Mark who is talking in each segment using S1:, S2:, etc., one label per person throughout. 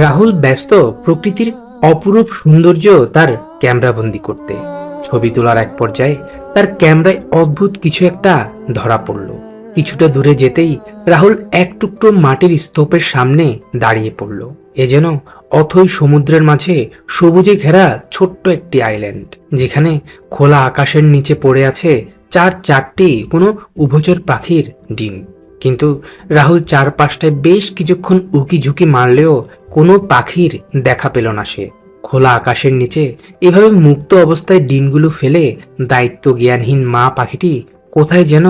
S1: রাহুল ব্যস্ত প্রকৃতির অপরূপ সৌন্দর্য তার ক্যামেরাবন্দি করতে। ছবি তোলার এক পর্যায়ে তার ক্যামেরায় অদ্ভুত কিছু একটা ধরা পড়ল। কিছুটা দূরে যেতেই রাহুল এক টুকরো মাটির স্তূপের সামনে দাঁড়িয়ে পড়ল। এ যেন অথই সমুদ্রের মাঝে সবুজে ঘেরা ছোট্ট একটি আইল্যান্ড, যেখানে খোলা আকাশের নিচে পড়ে আছে চারটি কোনো উভচর পাখির ডিম। কিন্তু রাহুল চারপাশটায় বেশ কিছুক্ষণ উকি ঝুঁকি মারলেও কোনো পাখির দেখা পেল না সে। খোলা আকাশের নিচে এভাবে মুক্ত অবস্থায় ডিমগুলো ফেলে দায়িত্ব জ্ঞানহীন মা পাখিটি কোথায় যেন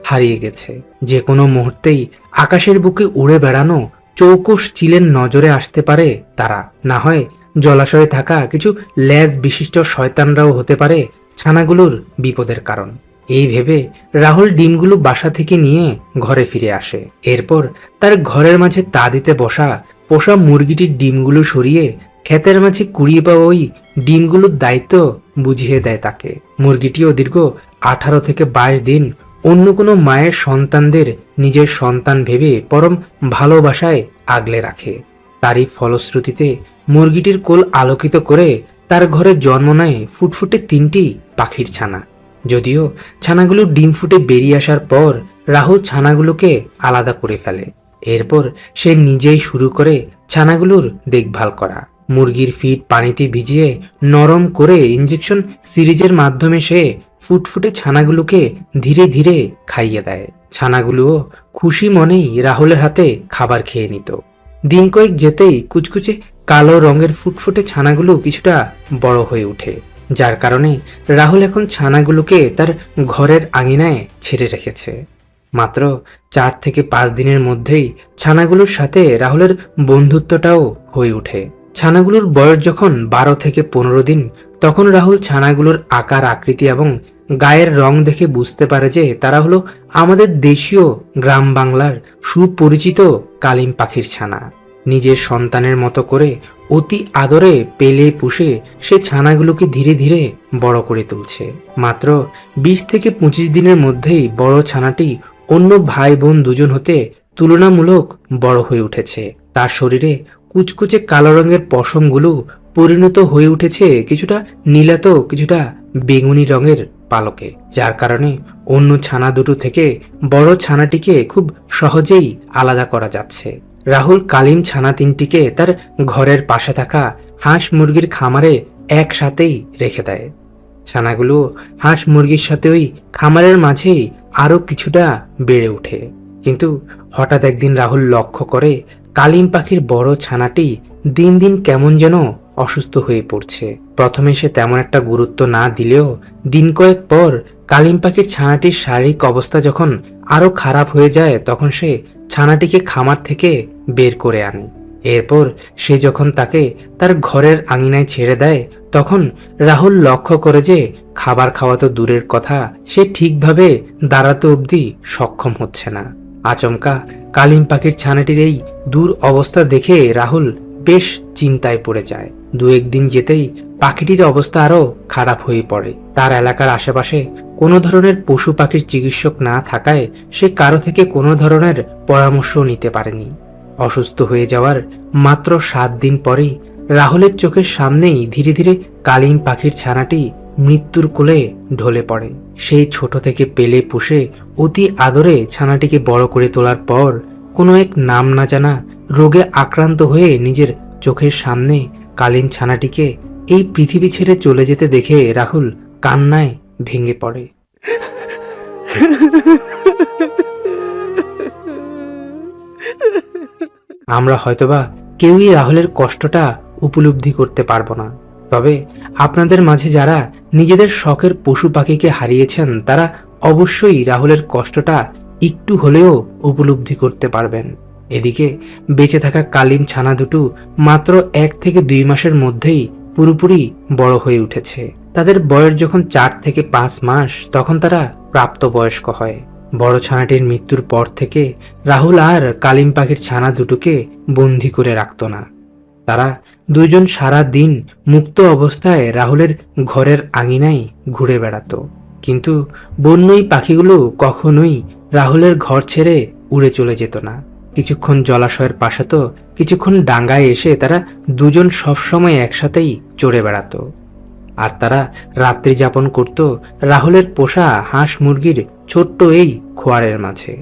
S1: হারিয়ে গেছে। যে কোনো মুহূর্তেই আকাশের বুকে উড়ে বেড়ানো চৌকস চিলের নজরে আসতে পারে তারা, না হয় জলাশয়ে থাকা কিছু লেজ বিশিষ্ট শয়তানরাও হতে পারে ছানাগুলোর বিপদের কারণ। এই ভেবে রাহুল ডিমগুলো বাসা থেকে নিয়ে ঘরে ফিরে আসে। এরপর তার ঘরের মাঝে তা দিতে বসা পোষা মুরগিটির ডিমগুলো সরিয়ে ক্ষেতের মাঝে কুড়িয়ে পাওয়া ওই ডিমগুলোর দায়িত্ব বুঝিয়ে দেয় তাকে। মুরগিটিও দীর্ঘ 18 থেকে 22 দিন অন্য কোনো মায়ের সন্তানদের নিজের সন্তান ভেবে পরম ভালোবাসায় আগলে রাখে। তারই ফলশ্রুতিতে মুরগিটির কোল আলোকিত করে তার ঘরে জন্ম নেয় ফুটফুটে 3টি পাখির ছানা। যদিও ছানাগুলো ডিম ফুটে বেরিয়ে আসার পর রাহুল ছানাগুলোকে আলাদা করে ফেলে। এরপর সে নিজেই শুরু করে ছানাগুলোর দেখভাল করা। মুরগির ফিড পানিতে ভিজিয়ে নরম করে ইঞ্জেকশন সিরিজের মাধ্যমে সে ফুটফুটে ছানাগুলোকে ধীরে ধীরে খাইয়ে দেয়। ছানাগুলোও খুশি মনেই রাহুলের হাতে খাবার খেয়ে নিত। দিন কয়েক যেতেই কুচকুচে কালো রঙের ফুটফুটে ছানাগুলো কিছুটা বড় হয়ে ওঠে, যার কারণে রাহুল এখন ছানাগুলোকে তার ঘরের আঙিনায় ছেড়ে রেখেছে। মাত্র 4 থেকে 5 দিনের মধ্যেই ছানাগুলোর সাথে রাহুলের বন্ধুত্বটাও হয়ে ওঠে। ছানাগুলোর বয়স যখন 12 থেকে 15 দিন, তখন রাহুল ছানাগুলোর আকার আকৃতি এবং গায়ের রং দেখে বুঝতে পারে যে তারা হলো আমাদের দেশীয় গ্রাম বাংলার সুপরিচিত কালিম পাখির ছানা। নিজের সন্তানের মতো করে অতি আদরে পেলে পুষে সে ছানাগুলোকে ধীরে ধীরে বড় করে তুলছে। মাত্র 20 থেকে 25 দিনের মধ্যেই বড় ছানাটি অন্য ভাই বোন দুজন হতে তুলনামূলক বড় হয়ে উঠেছে। তার শরীরে কুচকুচে কালো রঙের পশমগুলো পরিণত হয়ে উঠেছে কিছুটা নীলাত কিছুটা বেগুনি রঙের পালকে, যার কারণে অন্য ছানা দুটো থেকে বড় ছানাটিকে খুব সহজেই আলাদা করা যাচ্ছে। রাহুল কালিম ছানা 3টিকে তার ঘরের পাশে থাকা হাঁস মুরগির খামারে একসাথেই রেখে দেয়। ছানাগুলো হাঁস মুরগির সাথে ওই খামারের মাঝেই আরো কিছুটা বেড়ে ওঠে। কিন্তু হঠাৎ একদিন রাহুল লক্ষ্য করে কালিম পাখির বড় ছানাটি দিন দিন কেমন যেন অসুস্থ হয়ে পড়ছে। প্রথমে সে তেমন একটা গুরুত্ব না দিলেও দিন কয়েক পর কালিম পাখির ছানাটির শারীরিক অবস্থা যখন আরো খারাপ হয়ে যায়, তখন সে ছানাটিকে খামার থেকে বের করে আনে। এরপর সে যখন তাকে তার ঘরের আঙিনায় ছেড়ে দেয়, তখন রাহুল লক্ষ্য করে যে খাবার খাওয়া তো দূরের কথা, সে ঠিকভাবে দাঁড়াতে অবধি সক্ষম হচ্ছে না। আচমকা কালিম পাখির ছানাটির এই দূর অবস্থা দেখে রাহুল বেশ চিন্তায় পড়ে যায়। 2-1 দিন যেতেই পাখিটির অবস্থা আরো খারাপ হয়ে পড়ে। তার এলাকার আশেপাশে কোনো ধরনের পশু পাখির চিকিৎসক না থাকায় সে কারো থেকে কোনো ধরনের পরামর্শ নিতে পারেনি। অসুস্থ হয়ে যাওয়ার মাত্র 7 দিন পরেই রাহুলের চোখের সামনেই ধীরে ধীরে কালিম পাখির ছানাটি মৃত্যুর কোলে ঢলে পড়ে। সেই ছোট থেকে পেলে পুষে অতি আদরে ছানাটিকে বড় করে তোলার পর কোনো এক নাম না জানা রোগে আক্রান্ত হয়ে নিজের চোখের সামনে কালিম ছানাটিকে এই পৃথিবী ছেড়ে চলে যেতে দেখে রাহুল কান্নায় ভেঙে পড়ে। আমরা হয়তোবা কেউই রাহুলের কষ্টটা উপলব্ধি করতে পারবো না, তবে আপনাদের মাঝে যারা নিজেদের শখের পশু পাখিকে হারিয়েছেন তারা অবশ্যই রাহুলের কষ্টটা একটু হলেও উপলব্ধি করতে পারবেন। এদিকে বেঁচে থাকা কালিম ছানা দুটো মাত্র 1 থেকে 2 মাসের মধ্যেই পুরোপুরি বড় হয়ে উঠেছে। তাদের বয়স যখন 4 থেকে 5 মাস, তখন তারা প্রাপ্তবয়স্ক হয়। বড় ছানাটির মৃত্যুর পর থেকে রাহুল আর কালিম পাখির ছানা দুটোকে বন্দি করে রাখত না। তারা দুইজন সারা দিন মুক্ত অবস্থায় রাহুলের ঘরের আঙিনায় ঘুরে বেড়াতো। কিন্তু বন্যই পাখিগুলো কখনোই রাহুলের ঘর ছেড়ে উড়ে চলে যেত না। কিছুক্ষণ জলাশয়ের পাশে তো কিছুক্ষণ ডাঙ্গায় এসে তারা দুজন সবসময় একসাথেই চড়ে বেড়াতো। আর তারা রাত্রি যাপন করত রাহুলের পোষা হাঁস মুরগির ছোট্ট এই খোয়ারের মাঝে।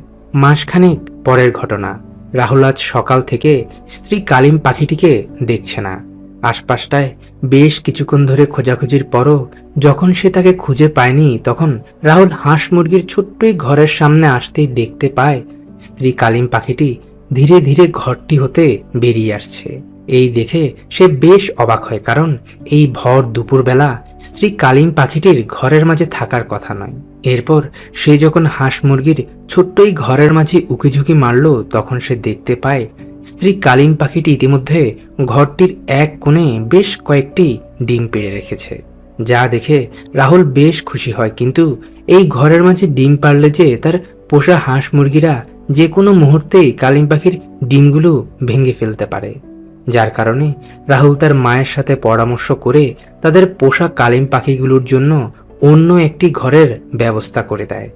S1: মাসখানেক পরের ঘটনা। রাহুল আজ সকাল থেকে স্ত্রী কালিম পাখিটিকে দেখছে না। আশপাশটায় বেশ কিছুক্ষণ ধরে খোঁজাখুঁজির পরও যখন সে তাকে খুঁজে পায়নি, তখন রাহুল হাঁস মুরগির ছোট্টই ঘরের সামনে আসতেই দেখতে পায় স্ত্রী কালিম পাখিটি ধীরে ধীরে ঘরটি হতে বেরিয়ে আসছে। এই দেখে সে বেশ অবাক হয়, কারণ এই ভর দুপুরবেলা স্ত্রী কালিম পাখিটির ঘরের মাঝে থাকার কথা নয়। এরপর সে যখন হাঁস মুরগির ছোট্টই ঘরের মাঝে উকিঝুঁকি মারল, তখন সে দেখতে পায় স্ত্রী কালিম পাখিটি ইতিমধ্যে ঘরটির এক কোণে বেশ কয়েকটি ডিম পেড়ে রেখেছে। যা দেখে রাহুল বেশ খুশি হয়, কিন্তু এই ঘরের মাঝে ডিম পারলে যে তার পোষা হাঁস মুরগিরা যে কোনো মুহূর্তেই কালিম পাখির ডিমগুলো ভেঙে ফেলতে পারে। যার কারণে রাহুল তার মায়ের সাথে পরামর্শ করে তাদের পোষা কালিম পাখিগুলোর জন্য অন্য একটি ঘরের ব্যবস্থা করে দেয়।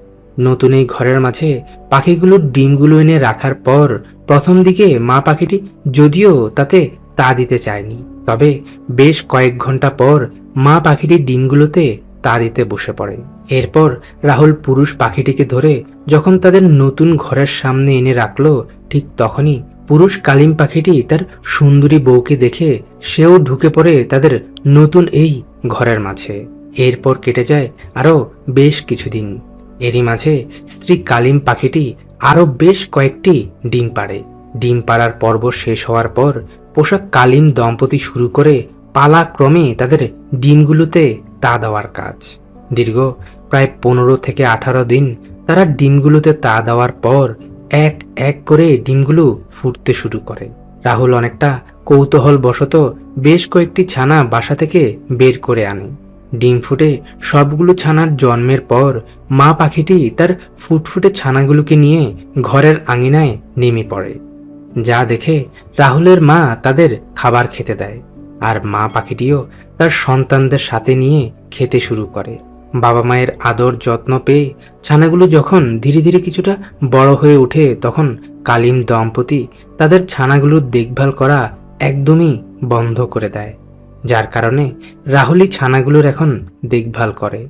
S1: নতুন এই ঘরের মাঝে পাখিগুলোর ডিমগুলো এনে রাখার পর প্রথম দিকে মা পাখিটি যদিও তাতে তা দিতে চায়নি, তবে বেশ কয়েক ঘন্টা পর মা পাখিটি ডিমগুলোতে তা দিতে বসে পড়ে। এরপর রাহুল পুরুষ পাখিটিকে ধরে যখন তাদের নতুন ঘরের সামনে এনে রাখলো, ঠিক তখনই পুরুষ কালিম পাখিটি তার সুন্দরী বউকে দেখে সেও ঢুকে পড়ে তাদের নতুন এই ঘরের মাঝে। এরপর কেটে যায় আরো বেশ কিছুদিন। এরই মাঝে স্ত্রী কালিম পাখিটি আরো বেশ কয়েকটি ডিম পাড়ে। ডিম পাড়ার পর্ব শেষ হওয়ার পর পোষা কালিম দম্পতি শুরু করে পালাক্রমে তাদের ডিমগুলোতে তা দেওয়ার কাজ। দীর্ঘ প্রায় 15 থেকে 18 দিন তারা ডিমগুলোতে তা দেওয়ার পর এক এক করে ডিমগুলো ফুটতে শুরু করে। রাহুল অনেকটা কৌতূহল বশত বেশ কয়েকটি ছানা বাসা থেকে বের করে আনে। ডিম ফুটে সবগুলো ছানার জন্মের পর মা পাখিটি তার ফুটফুটে ছানাগুলোকে নিয়ে ঘরের আঙিনায় নেমে পড়ে। যা দেখে রাহুলের মা তাদের খাবার খেতে দেয়, আর মা পাখিটিও তার সন্তানদের সাথে নিয়ে খেতে শুরু করে। বাবা মায়ের আদর যত্ন পেয়ে ছানাগুলো যখন ধীরে ধীরে কিছুটা বড় হয়ে ওঠে, তখন কালিম দম্পতি তাদের ছানাগুলোর দেখভাল করা একদমই বন্ধ করে দেয়। যার কারণে রাহুলই ছানাগুলোর এখন দেখভাল করে।